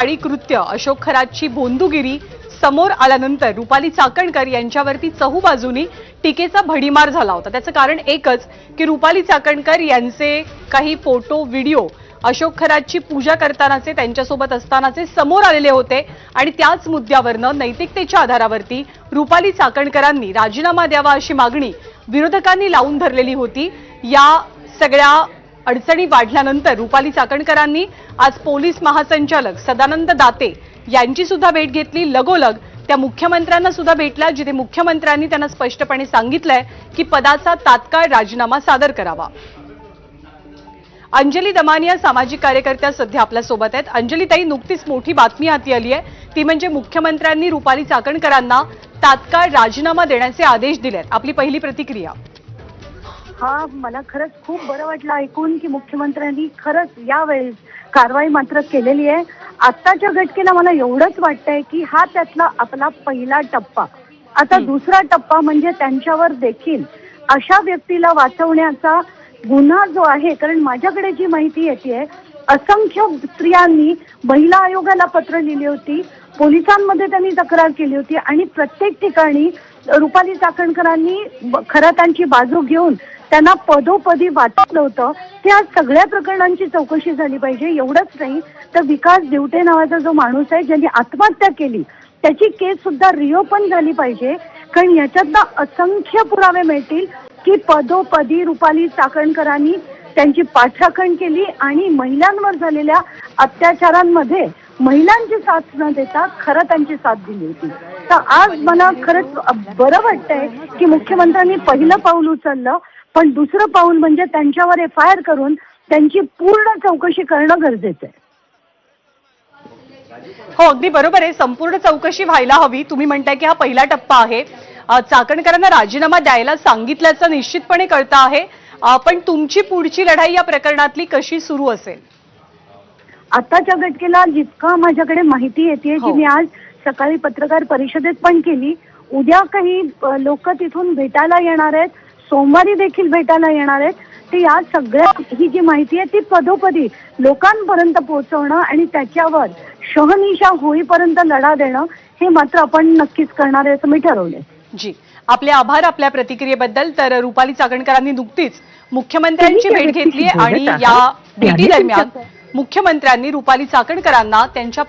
आणि कृत्य अशोक खरातची बोंदुगिरी समोर आल्यानंतर रुपाली चाकणकर यांच्यावरती चहूबाजूनी टीकेचा भडीमार झाला होता। त्याचं कारण एकच की रुपाली चाकणकर यांचे काही फोटो व्हिडिओ अशोक खरातची पूजा करतानाचे त्यांच्यासोबत असतानाचे समोर आलेले होते आणि त्याच मुद्द्यावरनं नैतिकतेच्या आधारावरती रुपाली चाकणकरांनी राजीनामा द्यावा अशी मागणी विरोधकांनी लावून धरलेली होती। या सगळ्या अडचणी वाढल्यानंतर रुपाली चाकणकरांनी आज पोलीस महासंचालक सदानंद दाते यांची सुद्धा भेट घेतली। लगोलग त्या मुख्यमंत्र्यांना सुद्धा भेटल्या, जिथे मुख्यमंत्र्यांनी त्यांना स्पष्टपणे सांगितलंय की पदाचा तात्काळ राजीनामा सादर करावा। अंजली दमानिया सामाजिक कार्यकर्त्या सध्या आपल्या सोबत आहेत। अंजली ताई, नुकतीच मोठी बातमी हाती आली आहे, ती म्हणजे मुख्यमंत्र्यांनी रुपाली चाकणकरांना तात्काळ राजीनामा देण्याचे आदेश दिलेत। आपली पहिली प्रतिक्रिया? हा, मला खरंच खूप बरं वाटलं ऐकून की मुख्यमंत्र्यांनी खरंच यावेळेस कारवाई मात्र केलेली आहे। आत्ताच्या घटनेला मला एवढंच वाटतंय की हा त्यातला आपला पहिला टप्पा। आता दुसरा टप्पा म्हणजे त्यांच्यावर देखील अशा व्यक्तीला वाचवण्याचा गुन्हा जो आहे, कारण माझ्याकडे जी माहिती येते असंख्य स्त्रियांनी महिला आयोगाला पत्र लिहिली होती, पोलिसांमध्ये त्यांनी तक्रार केली होती आणि प्रत्येक ठिकाणी रुपाली चाकणकरांनी खरातांची बाजू घेऊन त्यांना पदोपदी वाचवलं होतं। त्या सगळ्या प्रकरणांची चौकशी झाली पाहिजे। एवढंच नाही तर विकास दिवटे नावाचा जो माणूस आहे ज्यांनी आत्महत्या केली त्याची केस सुद्धा रिओपन झाली पाहिजे, कारण याच्यातनं असंख्य पुरावे मिळतील की पदोपदी रुपाली चाकणकरांनी त्यांची पाठराखण केली आणि महिलांवर झालेल्या अत्याचारांमध्ये महिलांची साथ न देता खरं त्यांची साथ दिली होती। तर आज मला खरंच बरं वाटतंय की मुख्यमंत्र्यांनी पहिलं पाऊल उचललं, पण दुसरं पाऊल म्हणजे त्यांच्यावर FIR करून त्यांची पूर्ण चौकशी करणं गरजेचं आहे। हो, अगदी बरोबर आहे, संपूर्ण चौकशी व्हायला हवी। तुम्ही म्हणताय की हा पहिला टप्पा आहे, चाकणकरांना राजीनामा द्यायला सांगितल्याचं निश्चितपणे कळतं आहे, पण तुमची पुढची लढाई या प्रकरणातली कशी सुरू असेल? आताच्या घटनेला जितका माझ्याकडे माहिती येते की मी आज सकाळी पत्रकार परिषदेत पण केली, उद्या काही लोक तिथून भेटायला येणार आहेत, सोमवारी देखील भेटायला येणार आहेत। ते या सगळ्या ही जी माहिती आहे ती पदोपदी लोकांपर्यंत पोहोचवणं आणि त्याच्यावर शहनिशा होईपर्यंत लढा देणं हे मात्र आपण नक्कीच करणार आहे असं मी ठरवलंय। जी, आपले आभार आपल्या प्रतिक्रियेबद्दल। तर रुपाली चाकणकरांनी नुकतीच मुख्यमंत्र्यांची भेट घेतली आणि या भेटी दरम्यान मुख्यमंत्र्यांनी रुपाली चाकणकरांना त्यांच्या